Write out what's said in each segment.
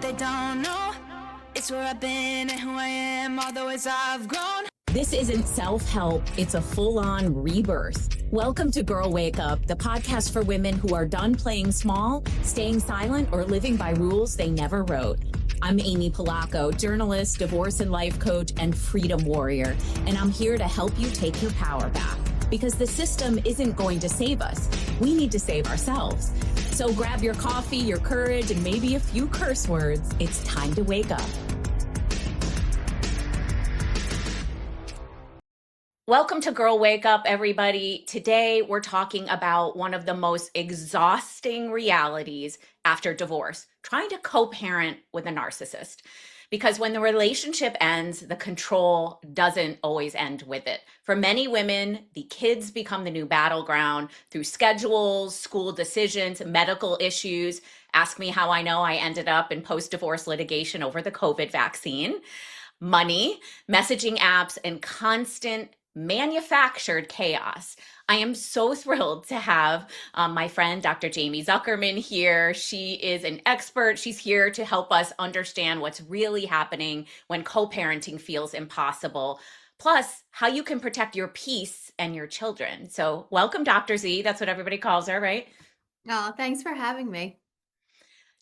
They don't know it's where I've been and who I am, all the ways I've grown. This isn't self-help, it's a full-on rebirth. Welcome to Girl Wake Up, the podcast for women who are done playing small, staying silent, or living by rules they never wrote. I'm Amy Polacco, journalist, divorce and life coach, and freedom warrior, and I'm here to help you take your power back. Because the system isn't going to save us. We need to save ourselves. So grab your coffee, your courage, and maybe a few curse words. It's time to wake up. Welcome to Girl Wake Up, everybody. Today, we're talking about one of the most exhausting realities after divorce, trying to co-parent with a narcissist. Because when the relationship ends, the control doesn't always end with it. For many women, the kids become the new battleground through schedules, school decisions, medical issues. Ask me how I know I ended up in post-divorce litigation over the COVID vaccine. Money, messaging apps, and constant manufactured chaos. I am so thrilled to have my friend, Dr. Jaime Zuckerman here. She is an expert. She's here to help us understand what's really happening when co-parenting feels impossible, plus how you can protect your peace and your children. So welcome, Dr. Z. That's what everybody calls her, right? Oh, thanks for having me.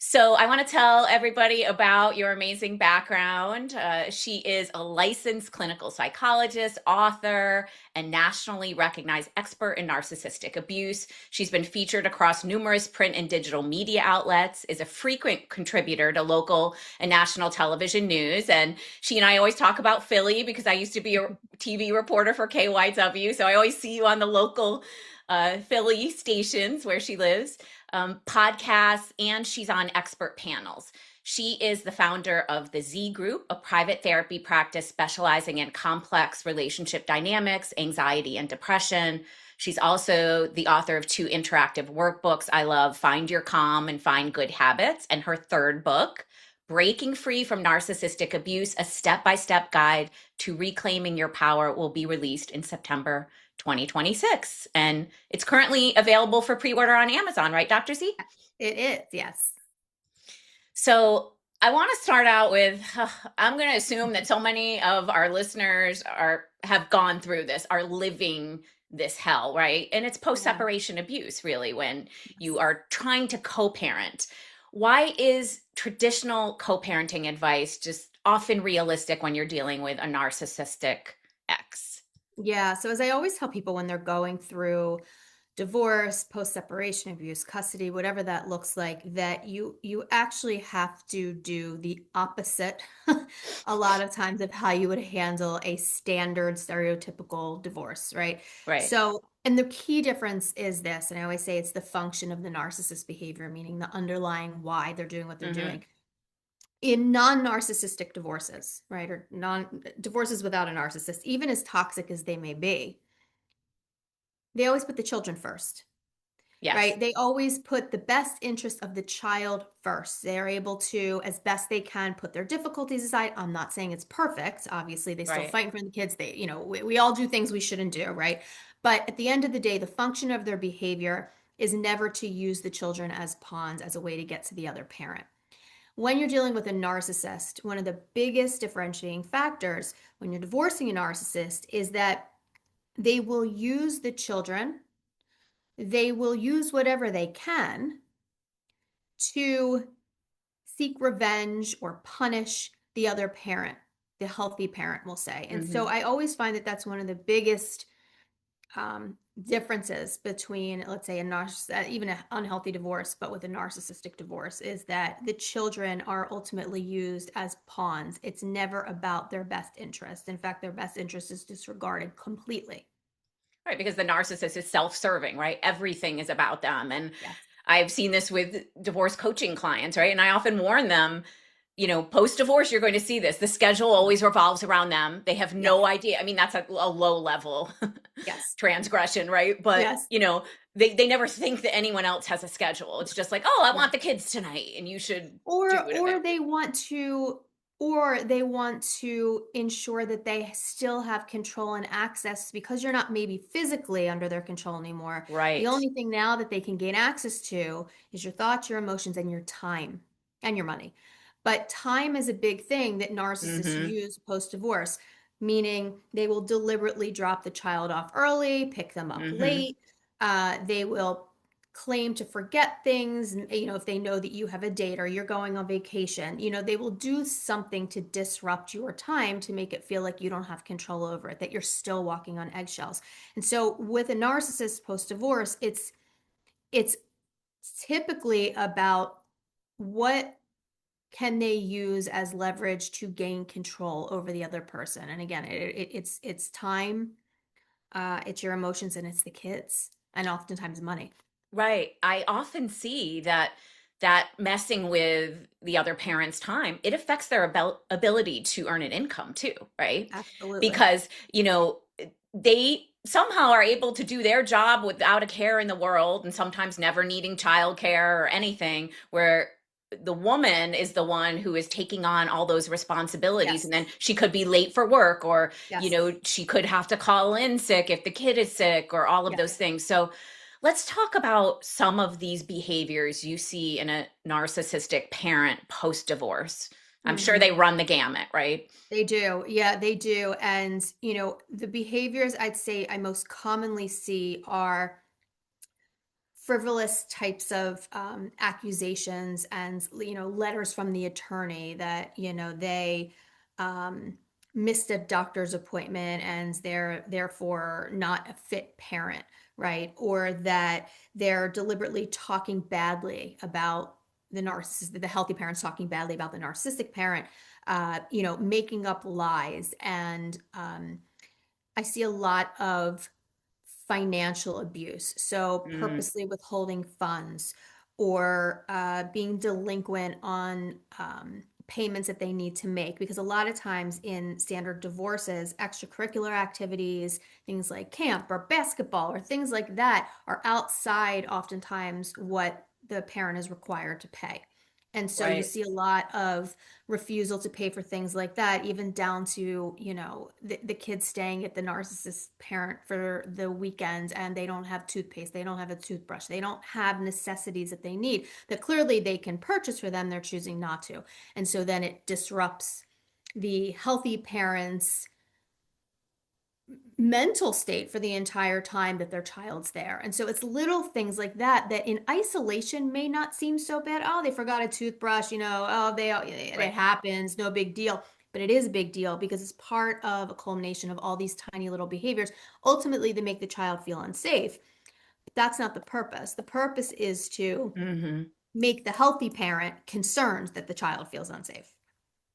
So I want to tell everybody about your amazing background. She is a licensed clinical psychologist, author, and nationally recognized expert in narcissistic abuse. She's been featured across numerous print and digital media outlets, is a frequent contributor to local and national television news. And she and I always talk about Philly because I used to be a TV reporter for KYW. So I always see you on the local Philly stations where she lives. Podcasts, and she's on expert panels. She is the founder of the Z Group, a private therapy practice specializing in complex relationship dynamics, anxiety, and depression. She's also the author of 2 interactive workbooks I love, Find Your Calm and Find Good Habits, and her 3rd book, Breaking Free from Narcissistic Abuse, a step-by-step guide to reclaiming your power, will be released in September 2026. And it's currently available for pre-order on Amazon, right, Dr. Z? It is, yes. So I want to start out with, I'm going to assume that so many of our listeners have gone through this, are living this hell, right? And it's post-separation abuse, really, when you are trying to co-parent. Why is traditional co-parenting advice just often realistic when you're dealing with a narcissistic ex? Yeah. So as I always tell people when they're going through divorce, post-separation abuse, custody, whatever that looks like, that you actually have to do the opposite a lot of times of how you would handle a standard stereotypical divorce, right? Right. So, and the key difference is this, and I always say it's the function of the narcissist behavior, meaning the underlying why they're doing what they're doing. In non-narcissistic divorces, right, or divorces without a narcissist, even as toxic as they may be, they always put the children first. Yes. Right? They always put the best interest of the child first. They're able to, as best they can, put their difficulties aside. I'm not saying it's perfect. Obviously, they still fight for the kids. They, we all do things we shouldn't do, right? But at the end of the day, the function of their behavior is never to use the children as pawns, as a way to get to the other parent. When you're dealing with a narcissist, one of the biggest differentiating factors when you're divorcing a narcissist is that they will use the children, they will use whatever they can to seek revenge or punish the other parent, the healthy parent, we'll say. And so I always find that that's one of the biggest differences between, let's say, even an unhealthy divorce, but with a narcissistic divorce, is that the children are ultimately used as pawns. It's never about their best interest. In fact, their best interest is disregarded completely. Right, because the narcissist is self-serving, right? Everything is about them. And I've seen this with divorce coaching clients, right? And I often warn them, post-divorce, you're going to see this. The schedule always revolves around them. They have no idea. I mean, that's a low level transgression, right? But, they never think that anyone else has a schedule. It's just like, oh, I want the kids tonight and you should or they want to ensure that they still have control and access because you're not maybe physically under their control anymore. Right. The only thing now that they can gain access to is your thoughts, your emotions, and your time and your money. But time is a big thing that narcissists Mm-hmm. use post-divorce, meaning they will deliberately drop the child off early, pick them up Mm-hmm. late. They will claim to forget things, if they know that you have a date or you're going on vacation, they will do something to disrupt your time to make it feel like you don't have control over it, that you're still walking on eggshells. And so with a narcissist post-divorce, it's typically about what can they use as leverage to gain control over the other person. And again, it's time, it's your emotions, and it's the kids, and oftentimes money. Right. I often see that messing with the other parent's time, it affects their ability to earn an income too, right? Absolutely. Because, they somehow are able to do their job without a care in the world and sometimes never needing childcare or anything, where the woman is the one who is taking on all those responsibilities, Yes. and then she could be late for work, or Yes. she could have to call in sick if the kid is sick, or all of Yes. those things. So let's talk about some of these behaviors you see in a narcissistic parent post divorce. I'm sure Hmm. they run the gamut, right? They do. Yeah, they do. And, the behaviors I'd say I most commonly see are frivolous types of accusations and letters from the attorney that they um, missed a doctor's appointment and they're therefore not a fit parent, right? Or that they're deliberately talking badly about the narcissist, the healthy parents talking badly about the narcissistic parent, making up lies. And I see a lot of financial abuse. So Mm, purposely withholding funds or being delinquent on payments that they need to make. Because a lot of times in standard divorces, extracurricular activities, things like camp or basketball or things like that are outside oftentimes what the parent is required to pay. And so you right. see a lot of refusal to pay for things like that, even down to, the kids staying at the narcissist parent for the weekends and they don't have toothpaste, they don't have a toothbrush, they don't have necessities that they need that clearly they can purchase for them, they're choosing not to. And so then it disrupts the healthy parents' mental state for the entire time that their child's there. And so it's little things like that that in isolation may not seem so bad. Oh, they forgot a toothbrush, oh, it Right. happens, no big deal. But it is a big deal because it's part of a culmination of all these tiny little behaviors. Ultimately, they make the child feel unsafe. But that's not the purpose. The purpose is to Hmm. make the healthy parent concerned that the child feels unsafe.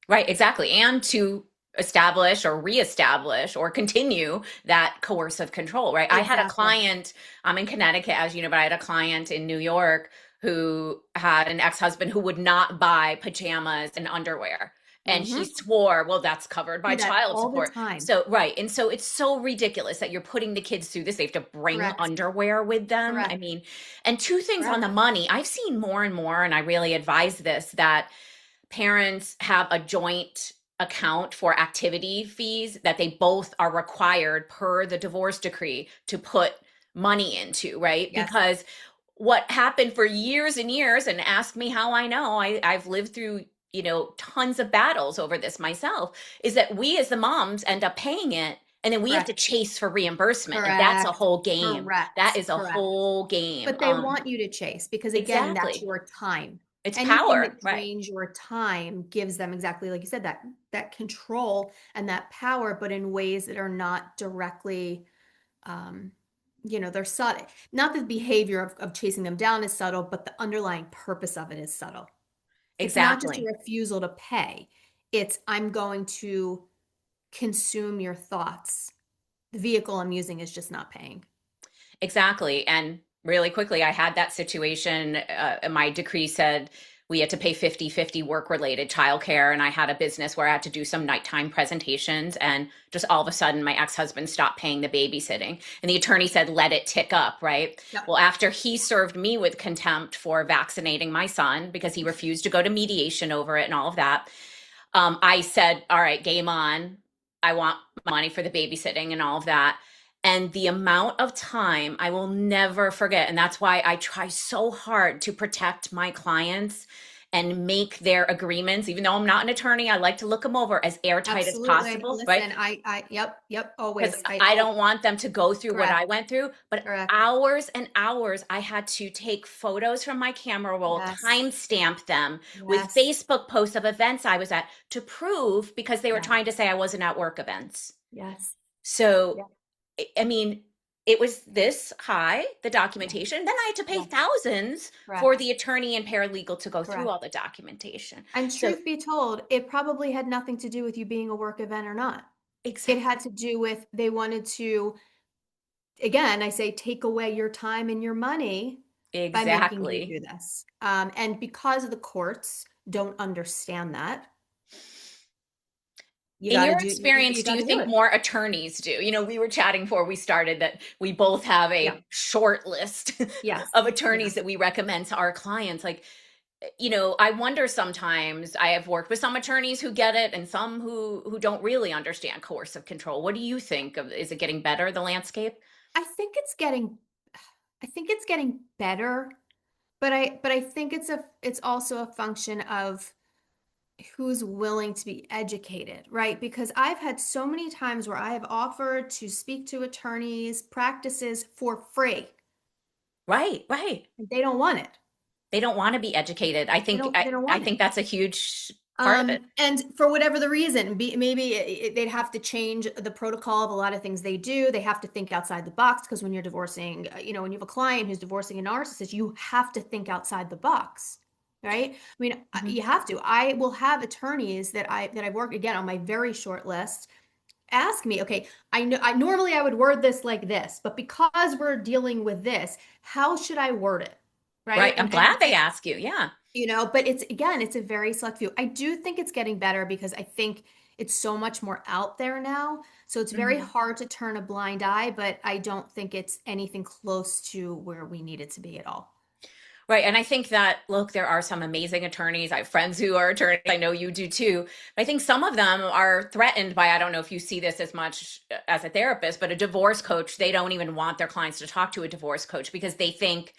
Right, exactly. And to establish or reestablish or continue that coercive control, right? I had a Exactly. client, I'm in Connecticut, as you know, but I had a client in New York who had an ex-husband who would not buy pajamas and underwear. And he Mm-hmm. swore, well, that's covered by See that child all the support. time. So, right. And so it's so ridiculous that you're putting the kids through this. They have to bring Correct. underwear with them. I Correct. mean, and two things on Correct. the money. I've seen more and more, and I really advise this, that parents have a joint account for activity fees that they both are required per the divorce decree to put money into, right? Yes. Because what happened for years and years, and ask me how I know, I've lived through, tons of battles over this myself, is that we as the moms end up paying it, and then we have to Correct. chase for reimbursement, and that's a Correct. whole game. That Correct. is a Correct. whole game. But they want you to chase because again, that's Exactly. your time. It's Anything power, that right? drains your time gives them exactly like you said, that control and that power, but in ways that are not directly um, they're subtle. Not the behavior of chasing them down is subtle, but the underlying purpose of it is subtle. It's not just a Exactly. refusal to pay. It's I'm going to consume your thoughts. The vehicle I'm using is just not paying. Exactly. And really quickly, I had that situation. My decree said we had to pay 50-50 work related childcare. And I had a business where I had to do some nighttime presentations. And just all of a sudden, my ex husband stopped paying the babysitting. And the attorney said, let it tick up, right? Yep. Well, after he served me with contempt for vaccinating my son because he refused to go to mediation over it and all of that, I said, all right, game on. I want money for the babysitting and all of that. And the amount of time I will never forget. And that's why I try so hard to protect my clients and make their agreements, even though I'm not an attorney, I like to look them over as airtight as Absolutely. possible, right? Listen, yep, Because always. I don't want them to go through what Correct. I went through. But Correct. hours and hours, I had to take photos from my camera roll, Yes. timestamp them with Yes. Facebook posts of events I was at to prove, because they were Yeah. trying to say I wasn't at work events. Yes. So, Yeah. I mean, it was this high, the Yeah. documentation. Then I had to pay Yeah. thousands for Correct. the attorney and paralegal to go through Correct. all the documentation. And So, truth be told, it probably had nothing to do with you being a work event or not. It exactly. had to do with they wanted to, again, I say, take away your time and your money by making you Exactly. do this. And because the courts don't understand that, In your you experience, do got you to do think it. more attorneys do? We were chatting before we started that we both have Yeah. a short list Yes. of attorneys Yes. that we recommend to our clients. Like, I wonder sometimes, I have worked with some attorneys who get it and some who don't really understand coercive control. What do you think of, is it getting better, the landscape? I think it's getting better, but I think it's also a function of who's willing to be educated, right? Because I've had so many times where I have offered to speak to attorneys, practices for free, Right, right. and they don't want it. They don't want to be educated. I think They don't I want it. think that's a huge part of it. And for whatever the reason, maybe they'd have to change the protocol of a lot of things they do. They have to think outside the box because when you're divorcing, when you have a client who's divorcing a narcissist, you have to think outside the box, right? I mean, Mhm. you have to. I will have attorneys that I work again on my very short list ask me, okay, I know I normally I would word this like this, but because we're dealing with this, how should I word it? Right. Right? I'm glad they ask you. Yeah. But it's a very select few. I do think it's getting better because I think it's so much more out there now. So it's very Mhm. hard to turn a blind eye, but I don't think it's anything close to where we need it to be at all. Right. And I think that, look, there are some amazing attorneys. I have friends who are attorneys. I know you do too. But I think some of them are threatened by, I don't know if you see this as much as a therapist, but a divorce coach. They don't even want their clients to talk to a divorce coach because they think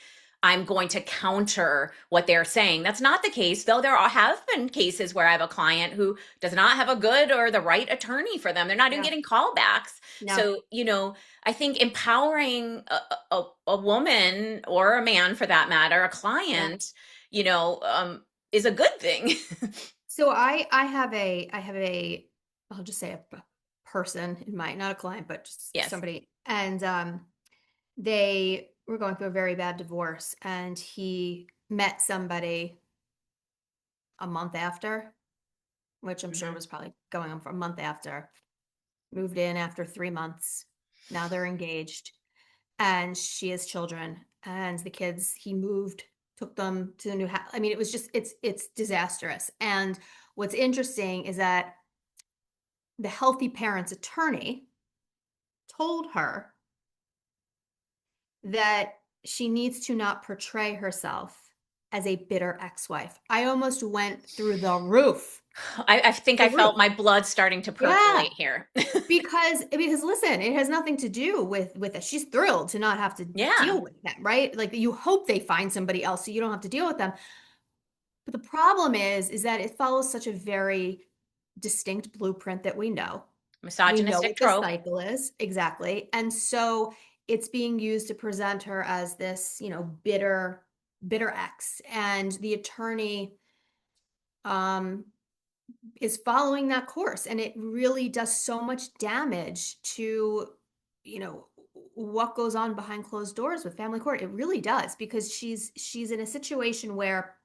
I'm going to counter what they're saying. That's not the case, though. Have been cases where I have a client who does not have a good or the right attorney for them. They're not even Yeah. getting callbacks. No. So, I think empowering a woman or a man, for that matter, a Yeah. client, is a good thing. So I have a I'll just say a person in my not a client, but just Yes. somebody. And they were going through a very bad divorce and he met somebody a month after, which I'm sure Hmm. was probably going on for a month after, moved in after 3 months. Now they're engaged and she has children and the kids, he moved, took them to the new house. I mean, it was just, it's disastrous. And what's interesting is that the healthy parents attorney told her that she needs to not portray herself as a bitter ex-wife. I almost went through the roof. I think The I roof. felt my blood starting to Yeah. percolate here. Because listen, it has nothing to do with it. She's thrilled to not have to Yeah. deal with them, right? Like you hope they find somebody else so you don't have to deal with them. But the problem is that it follows such a very distinct blueprint that we know. We know Misogynistic what the trope. cycle is exactly. And so it's being used to present her as this, bitter ex. And the attorney um is following that course and it really does so much damage to you know what goes on behind closed doors with family court. It really does because she's in a situation where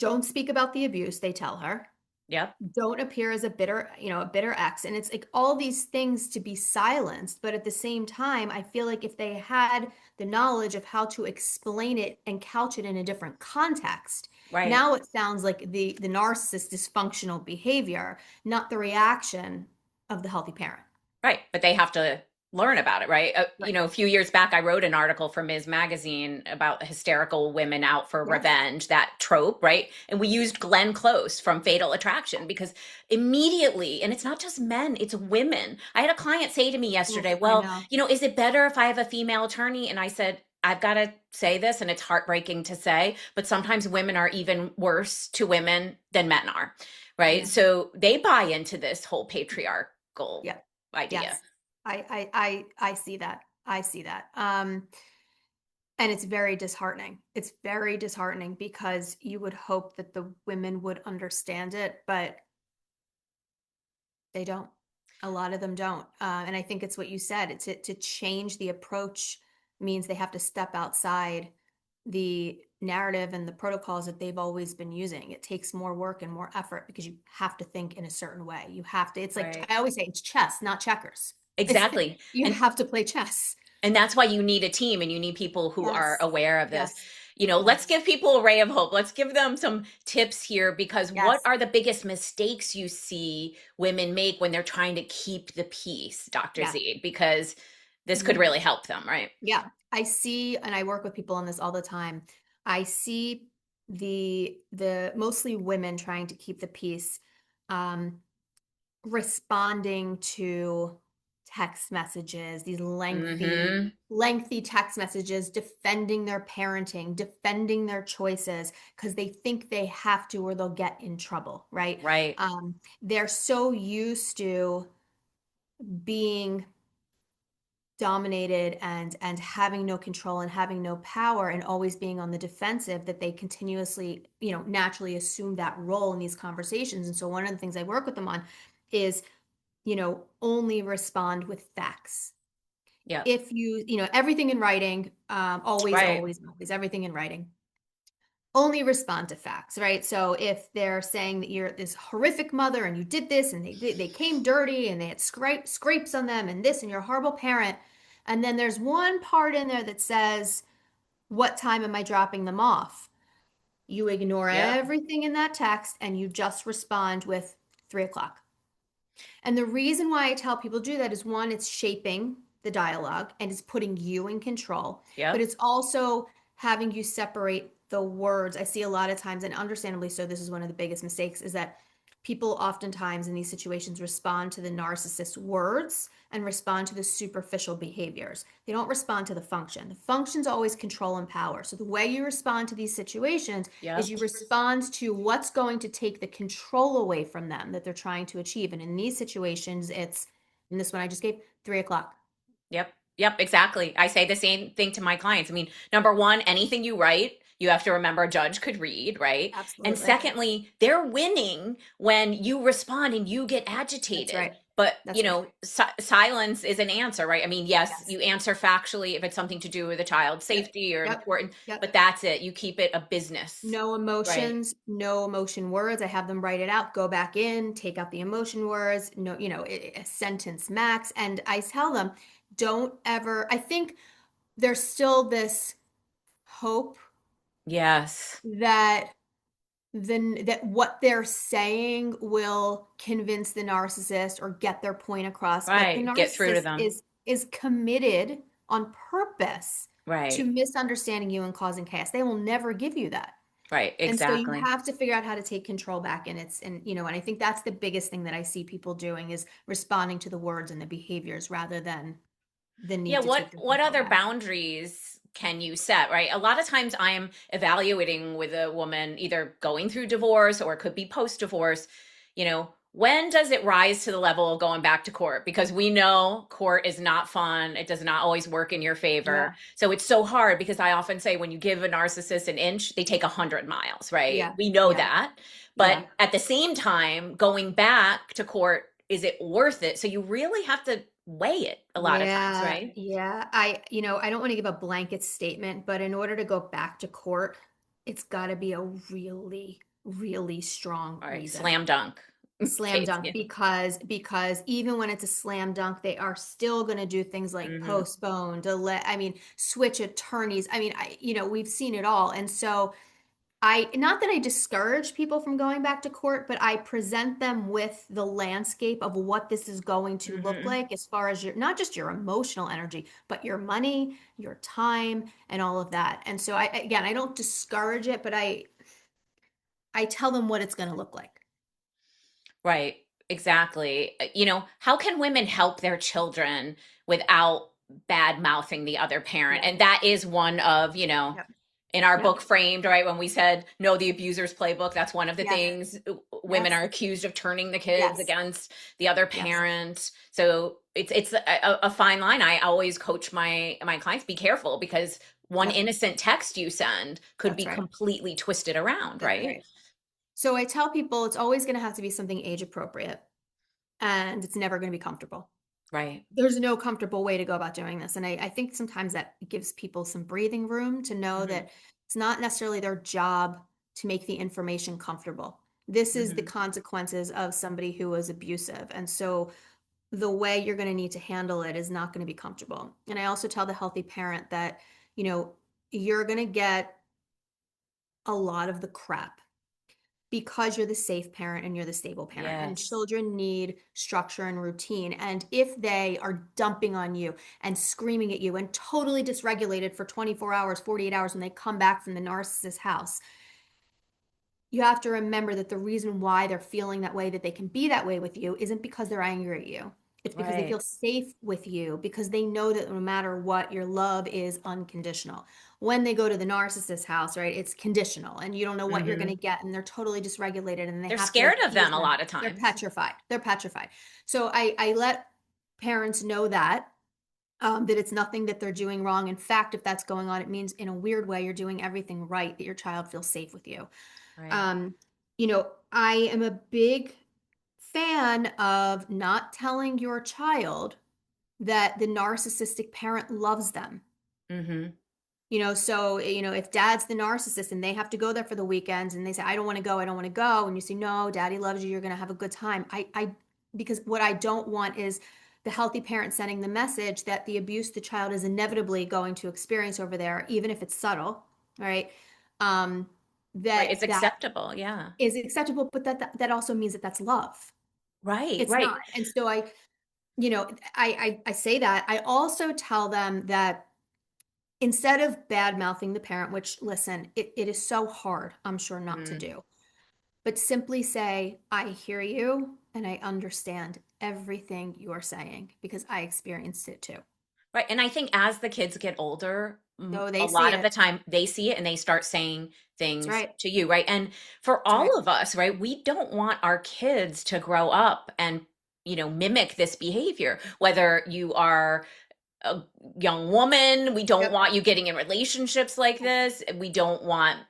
don't speak about the abuse, they tell her, Yep. don't appear as a bitter ex, and it's like all these things to be silenced. But at the same time, I feel like if they had the knowledge of how to explain it and couch it in a different context, Right. now it sounds like the narcissist dysfunctional behavior, not the reaction of the healthy parent. Right. But they have to learn about it, right? Right. A few years back, I wrote an article for Ms. Magazine about hysterical women out for Yeah. revenge, that trope, right? And we used Glenn Close from Fatal Attraction because immediately, and it's not just men, it's women. I had a client say to me Oof, yesterday, I well, know. is it better if I have a female attorney? And I said, I've got to say this, and it's heartbreaking to say, but sometimes women are even worse to women than men are, right? Yeah. So they buy into this whole patriarchal Yeah. idea. Yes. I see that. I see that. And it's very disheartening. It's very disheartening because you would hope that the women would understand it, but they don't. A lot of them don't. And I think it's what you said. It's to change the approach means they have to step outside the narrative and the protocols that they've always been using. It takes more work and more effort because you have to think in a certain way. You have to, it's like Right. I always say, it's chess, not checkers. It's Exactly. you have to play chess. And that's why you need a team and you need people who are Yes. aware of this. Yes. Let's Yes. give people a ray of hope. Let's give them some tips here, because what Yes. are the biggest mistakes you see women make when they're trying to keep the peace, Dr. Yeah. Z? Because this could Mhm. really help them, right? Yeah. I see, and I work with people on this all the time. I see the mostly women trying to keep the peace, um, responding to text messages, these Mm-hmm. lengthy text messages, defending their parenting, defending their choices because they think they have to or they'll get in trouble, right? Right. They're so used to being dominated and having no control and having no power and always being on the defensive that they continuously, naturally assume that role in these conversations. And so one of the things I work with them on is, only respond with facts. Yeah. If everything in writing, always, Right. always, always, everything in writing, only respond to facts, right? So if they're saying that you're this horrific mother and you did this and they came dirty and they had scrapes on them and this and you're a horrible parent, and then there's one part in there that says, "What time am I dropping them off?" You ignore Yep. everything in that text and you just respond with 3 o'clock. And the reason why I tell people do that is one, it's shaping the dialogue and it's putting you in control, but Yep. it's also having you separate the words. I see a lot of times, and understandably so, this is one of the biggest mistakes, is that people oftentimes in these situations respond to the narcissist's words and respond to the superficial behaviors. They don't respond to the function. The function's always control and power. So the way you respond to these situations is Yep. you respond to what's going to take the control away from them that they're trying to achieve. And in these situations, it's, in this one I just gave, 3 o'clock. Yep. Yep. Exactly. I say the same thing to my clients. I mean, number one, anything you write, you have to remember a judge could read, right? And Absolutely. secondly, they're winning when you respond and you get That's agitated. right. But, That's right. silence is an answer, right? I mean, yes, Yes. you answer factually if it's something to do with a child's Yep. safety or Yep. important, Yep. but that's it. You keep it a business, No right? emotions, no emotion words. I have them write it out, go back in, take out the emotion words, no, a sentence max. And I tell them, don't ever, I think there's still this hope Yes. that that what they're saying will convince the narcissist or get their point across, but the Right. Get through to narcissist them. is committed on purpose to Right. misunderstanding you and causing chaos. They will never give you that. Right. And so you Exactly. have to figure out how to take control back. And I think that's the biggest thing that I see people doing is responding to the words and the behaviors rather than the Yeah, need to what take their what control other back. boundaries can you set, right? A lot of times I'm evaluating with a woman either going through divorce or it could be post-divorce, when does it rise to the level of going back to court? Because we know court is not fun. It does not always work in your favor. Yeah. So it's so hard because I often say when you give a narcissist an inch, they take 100 miles, right? Yeah. We know Yeah. that. But Yeah. at the same time, going back to court, is it worth it? So you really have to weigh it a lot of times, Yeah, right? yeah. I don't want to give a blanket statement, but in order to go back to court, it's got to be a really, really strong All right, reason. slam dunk Slam case. dunk Yeah. because even when it's a slam dunk, they are still going to do things like Hmm. postpone, delay, switch attorneys. We've seen it all. And so not that I discourage people from going back to court, but I present them with the landscape of what this is going to look Hmm. like as far as your, not just your emotional energy, but your money, your time, and all of that. And so again, I don't discourage it, but I tell them what it's going to look like. Right, exactly. How can women help their children without bad mouthing the other parent. Yeah. And that is one of, Yep. in our Yep. book Framed, right, when we said know the abuser's playbook, that's one of the Yes. things. Women Yes. are accused of turning the kids Yes. against the other Yes. parent. So it's a fine line. I always coach my clients, be careful, because one Yep. innocent text you send could That's be right. completely twisted around, That's right? right. So I tell people it's always going to have to be something age appropriate, and it's never going to be comfortable. Right. There's no comfortable way to go about doing this. And I think sometimes that gives people some breathing room to know Hmm. that it's not necessarily their job to make the information comfortable. This is the Hmm. consequences of somebody who was abusive. And so the way you're going to need to handle it is not going to be comfortable. And I also tell the healthy parent that, you know, you're going to get a lot of the crap because you're the safe parent and you're the stable parent, and Yes. children need structure and routine. And if they are dumping on you and screaming at you and totally dysregulated for 24 hours, 48 hours when they come back from the narcissist house, you have to remember that the reason why they're feeling that way, that they can be that way with you, isn't because they're angry at you. It's because they Right. feel safe with you, because they know that no matter what, your love is unconditional. When they go to the narcissist house, right, it's conditional and you don't know what you're going Hmm. to get, and they're totally dysregulated and they They're have to scared of appease them a them. lot of They're times. petrified. They're petrified. So I let parents know that. That it's nothing that they're doing wrong. In fact, if that's going on, it means in a weird way you're doing everything right, that your child feels safe with you. Right. Um, I am a big fan of not telling your child that the narcissistic parent loves them. Hmm. If dad's the narcissist and they have to go there for the weekends and they say, I don't want to go, I don't want to go. And you say, no, daddy loves you, you're going to have a good time. Because what I don't want is the healthy parent sending the message that the abuse the child is inevitably going to experience over there, even if it's subtle, right? Um, Right. It's that acceptable. Yeah. is acceptable, but that also means that that's love. Right. It's not. Right. And so I say that. I also tell them that instead of bad mouthing the parent, which listen, it is so hard, I'm sure, not to Mhm. do, but simply say, I hear you and I understand everything you are saying because I experienced it too. Right. And I think as the kids get older, No, a they see lot of it. the time they see it and they start saying That's things right. to you, right? And for That's right. all of us, right, we don't want our kids to grow up and, mimic this behavior. Whether you are a young woman, we don't Yep. want you getting in relationships like this. We don't want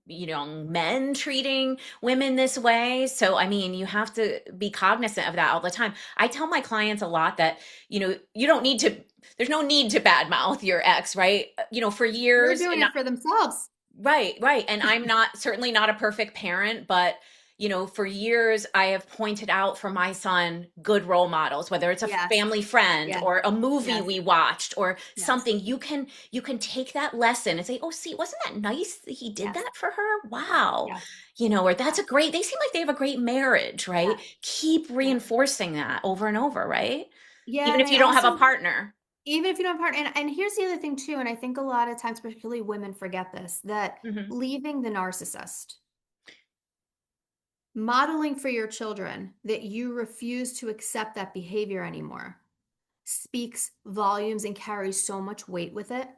young men treating women this way. So I mean, you have to be cognizant of that all the time. I tell my clients a lot that you don't need to, there's no need to badmouth your ex, right? For They're years. doing And it for themselves. right, right. And I'm not, certainly not a perfect parent, but for years I have pointed out for my son good role models, whether it's a Yes. family friend Yes. or a movie Yes. we watched or Yes. something. You can take that lesson and say, "Oh, see, wasn't that nice that he did Yes. that for her? Wow." Yes. Or Yes. they seem like they have a great marriage, right? Yes. Keep Yes. reinforcing that over and over, right? Yeah, Even and if I you don't have a also, partner. even if you don't have a partner, and here's the other thing too, and I think a lot of times, particularly women, forget this, that Hmm. leaving the narcissist, modeling for your children that you refuse to accept that behavior anymore, speaks volumes and carries so much weight with it,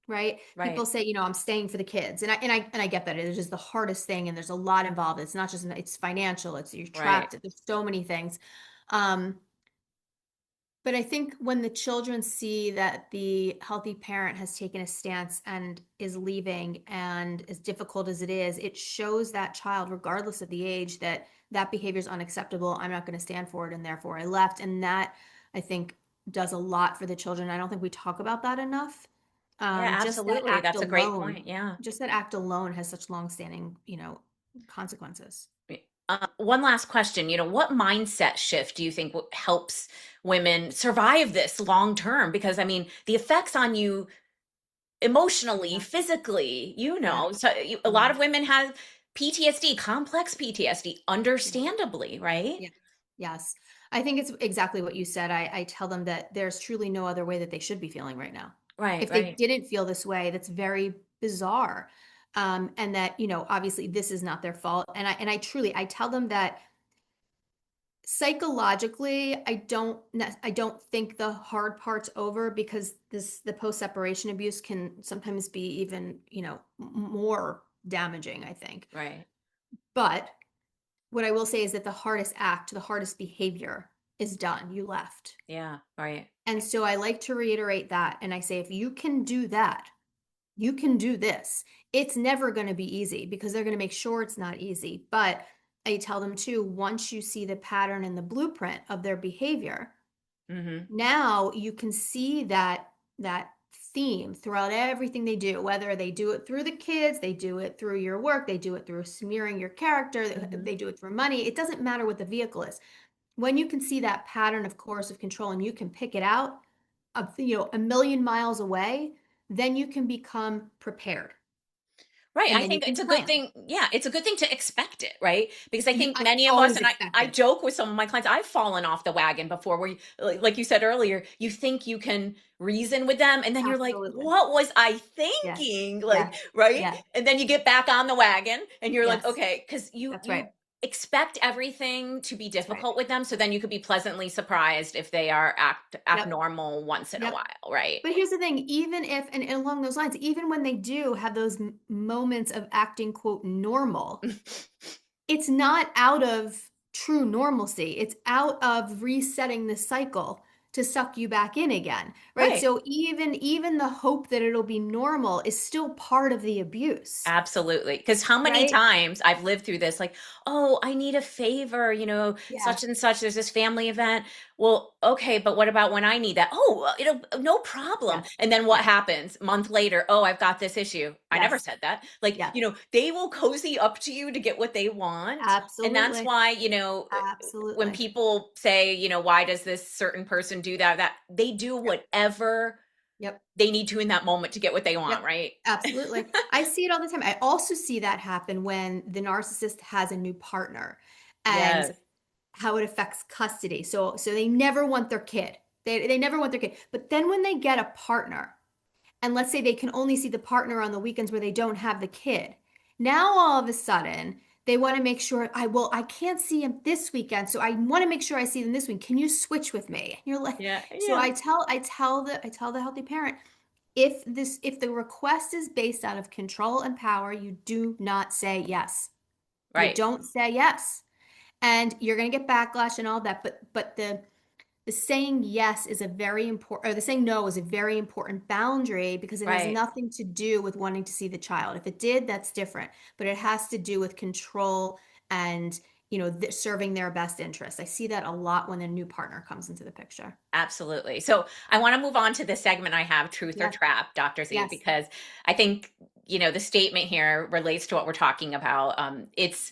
right? People Right. say, I'm staying for the kids, and I get that it is just the hardest thing, and there's a lot involved. It's not just, it's financial, it's you're Right. trapped. There's so many things. Um, But I think when the children see that the healthy parent has taken a stance and is leaving, and as difficult as it is, it shows that child, regardless of the age, that that behavior is unacceptable. I'm not going to stand for it, and therefore I left. And that, I think, does a lot for the children. I don't think we talk about that enough. Yeah, Just that absolutely. act That's a great alone, point. Yeah. has such long-standing, consequences. One last question. What mindset shift do you think helps women survive this long term? Because I mean, the effects on you emotionally, Yeah, physically, yeah, so a lot yeah, of women have PTSD, complex PTSD, yeah. understandably, right? Yeah. Yes. I think it's exactly what you said. I tell them that there's truly no other way that they should be feeling right now. Right, If they right. didn't feel this way, that's very bizarre. And that, obviously this is not their fault. And I tell them that Psychologically, I don't think the hard part's over because the post-separation abuse can sometimes be even, more damaging, I think. Right. But what I will say is that the hardest act, the hardest behavior is done. You left. Yeah. Right. And so I like to reiterate that. And I say, if you can do that, you can do this. It's never going to be easy because they're going to make sure it's not easy. But I tell them too, once you see the pattern and the blueprint of their behavior, Mm-hmm. now you can see that theme throughout everything they do, whether they do it through the kids, they do it through your work, they do it through smearing your character, Mm-hmm. they do it through money. It doesn't matter what the vehicle is. When you can see that pattern of coercive control and you can pick it out a million miles away, then you can become prepared Right. and I then you think can it's a good plan. thing. Yeah, it's a good thing to expect it, right? Because I think I many of us, always and expect I it. joke with some of my clients, I've fallen off the wagon before where, like you said earlier, you think you can reason with them, and then you're like, Absolutely. what was I Yes. thinking? Like, Yes. right? Yes. And then you get back on the wagon and you're like, Yes. okay, because That's right. you expect everything to be That's right. difficult with them. So then you could be pleasantly surprised if they are Yep. abnormal once in a Yep. while, right? But here's the thing, even if, and along those lines, even when they do have those moments of acting, quote, normal, it's not out of true normalcy. It's out of resetting the cycle to suck you back in again, right? Right. So even the hope that it'll be normal is still part of the abuse, Absolutely. Because how many right? times I've lived through this, like, oh, I need a favor, Yeah. such and such, there's this family event. Well, okay, but what about when I need that? Oh, no problem. Yes. And then what Yes. happens? Month later, oh, I've got this issue. I never Yes. said that. Like, Yes. they will cozy up to you to get what they want. And that's Absolutely. why, when Absolutely. people say, why does this certain person do that they do Yep. whatever Yep. they need to in that moment to get what they want, Yep. right? Absolutely. I see it all the time. I also see that happen when the narcissist has a new partner and Yes. how it affects custody. So they never want their kid. They never want their kid. But then when they get a partner, and let's say they can only see the partner on the weekends where they don't have the kid. Now all of a sudden they want to make sure I can't see him this weekend, so I want to make sure I see them this week. Can you switch with me? And you're like, Yeah. so Yeah. I tell the healthy parent, if the request is based out of control and power, you do not say yes. You Right. don't say yes. And you're going to get backlash and all that, but the saying yes is a very important, or the saying no is a very important boundary because it has Right. nothing to do with wanting to see the child. If it did, that's different, but it has to do with control and, serving their best interest. I see that a lot when a new partner comes into the picture. Absolutely. So I want to move on to the segment I have, Truth or Yes, Trap, Dr. Z, yes, because I think, the statement here relates to what we're talking about. It's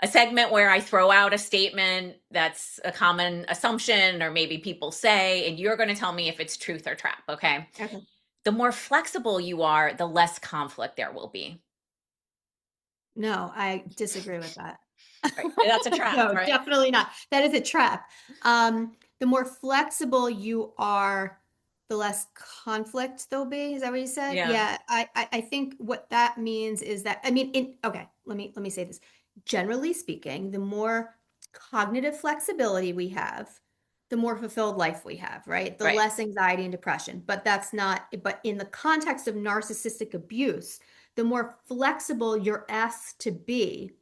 a segment where I throw out a statement that's a common assumption, or maybe people say, and you're going to tell me if it's truth or trap. Okay. okay. The more flexible you are, the less conflict there will be. No, I disagree with that. Right. That's a trap, No, right? definitely not. That is a trap. The more flexible you are, the less conflict there'll be. Is that what you said? Yeah. Yeah, I think what that means is that, I mean, okay, let me say this. Generally speaking, the more cognitive flexibility we have, the more fulfilled life we have, right? The Right. less anxiety and depression. But in the context of narcissistic abuse, the more flexible you're asked to be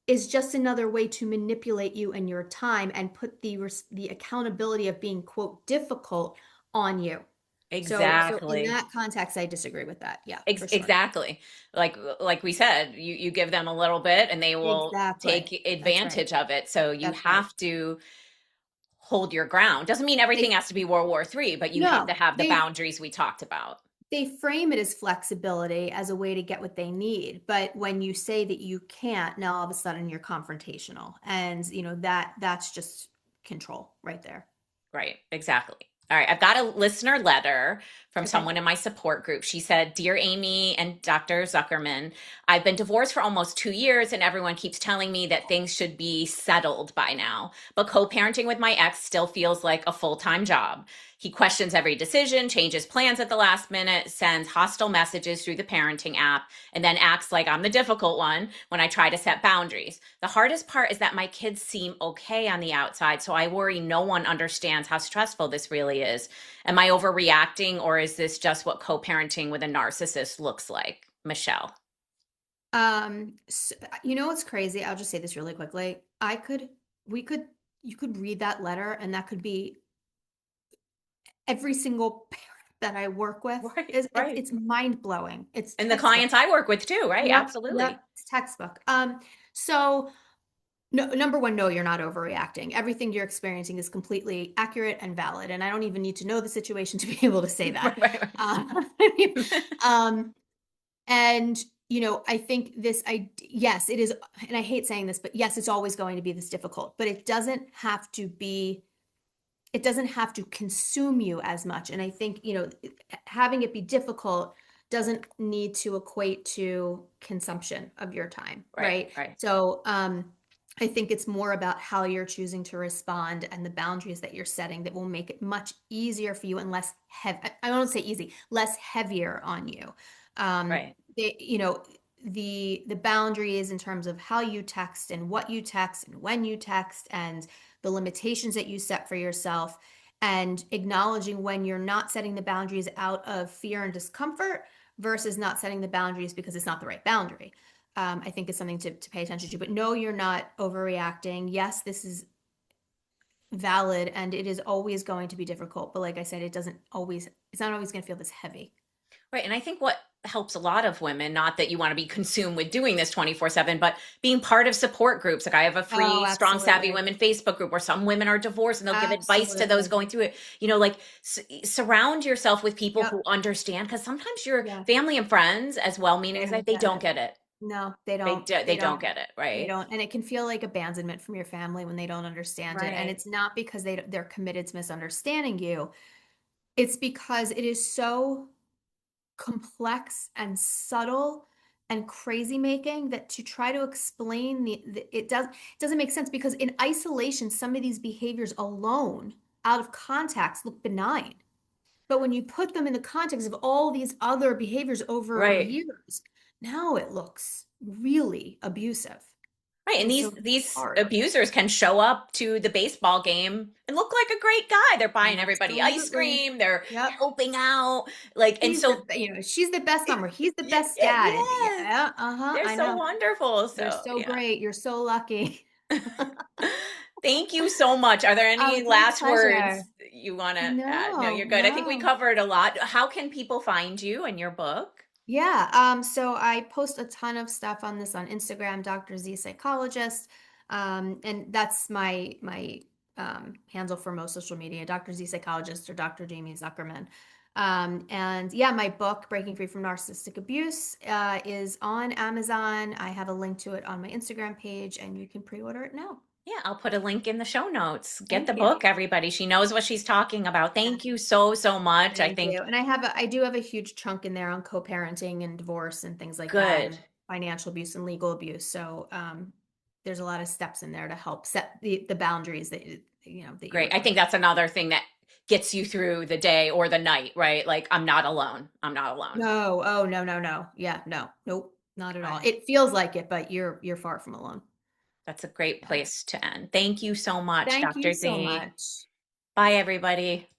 is just another way to manipulate you and your time and put the accountability of being, quote, difficult on you. So in Exactly. that context, I disagree with that. Yeah, for sure. Exactly. Like we said, you give them a little bit and they will Exactly. take That's right. advantage of it. So you That's right. have to hold your ground. Doesn't mean everything They has to be World War III, but you have to no, have the they boundaries we talked about. they frame it as flexibility as a way to get what they need. But when you say that you can't, now all of a sudden you're confrontational. And that's just control right there. Right. Exactly. All right, I've got a listener letter from Okay. someone in my support group. She said, "Dear Amy and Dr. Zuckerman, I've been divorced for almost 2 years, and everyone keeps telling me that things should be settled by now. But co parenting with my ex still feels like a full time job. He questions every decision, changes plans at the last minute, sends hostile messages through the parenting app, and then acts like I'm the difficult one when I try to set boundaries. The hardest part is that my kids seem okay on the outside, so I worry no one understands how stressful this really is. Am I overreacting, or is this just what co-parenting with a narcissist looks like?" Michelle. So, you know what's crazy? I'll just say this really quickly. We could, you could read that letter, and that could be every single parent that I work with. Right, Is right. it's mind blowing. It's And the textbook. clients I work with too, right? Yep, yep, Absolutely. it's textbook. So no, number one, no, you're not overreacting. Everything you're experiencing is completely accurate and valid, and I don't even need to know the situation to be able to say that. Right, right, I mean, right. um, and I think yes, it is, and I hate saying this, but yes, it's always going to be this difficult, but it doesn't have to be. It doesn't have to consume you as much, and I think having it be difficult doesn't need to equate to consumption of your time, Right, right? right. So I think it's more about how you're choosing to respond and the boundaries that you're setting that will make it much easier for you and less heavy. I won't say easy, less heavier on you. um Right. they, the boundaries in terms of how you text and what you text and when you text, and the limitations that you set for yourself, and acknowledging when you're not setting the boundaries out of fear and discomfort versus not setting the boundaries because it's not the right boundary. I think is something to pay attention to. But no, you're not overreacting. Yes, this is valid, and it is always going to be difficult. But like I said, it's not always going to feel this heavy. Right. And I think what helps a lot of women, not that you want to be consumed with doing this 24/7, but being part of support groups. Like I have a Oh, free Strong Savvy absolutely. Women Facebook group where some women are divorced and they'll give advice to those Absolutely. going through it. Like surround yourself with people Yep. who understand, because sometimes your Yeah. family and friends, as well meaning They as that, don't they get don't it. get it. No, they They don't. do, They they don't don't. get it. They Right. don't. And it can feel like abandonment from your family when they don't understand it. And Right. it's not because they're committed to misunderstanding you. It's because it is so complex and subtle and crazy making that to try to explain it doesn't make sense, because in isolation some of these behaviors alone out of context look benign. But when you put them in the context of all these other behaviors over Right. years, now it looks really abusive. Right. And And these so it's these hard. abusers can show up to the baseball game and look like a great guy. They're buying everybody ice Absolutely. cream, they're Yep. helping out. Like, and so She's the best mom, or he's the best dad. And yes, yeah, uh-huh, they're I so know. wonderful. They're So so yeah. great. You're so lucky. Thank you so much. Are there Oh, any it's my last words pleasure. you want to add? No, No, you're good. I think we no. covered a lot. How can people find you and your book? Yeah, so I post a ton of stuff on this on Instagram, Dr. Z Psychologist. And that's my handle for most social media, Dr. Z Psychologist or Dr. Jaime Zuckerman. And yeah, my book, Breaking Free from Narcissistic Abuse, is on Amazon. I have a link to it on my Instagram page, and you can pre-order it now. Yeah, I'll put a link in the show notes. Get the Thank you. book, everybody. She knows what she's talking about. Thank you so, so much. I Thank think you. And I do have a huge chunk in there on co-parenting and divorce and things like that, good. and financial abuse and legal abuse. So there's a lot of steps in there to help set the boundaries that you were Great. I talking think that's another thing that gets you through the day or the night, right? Like, I'm not alone. I'm not alone. No, oh, no, no, no. Yeah, no. Nope, not at All all. right. It feels like it, but you're far from alone. That's a great Yeah. place to end. Thank you so much, Thank you Dr. so Z. much. Bye, everybody.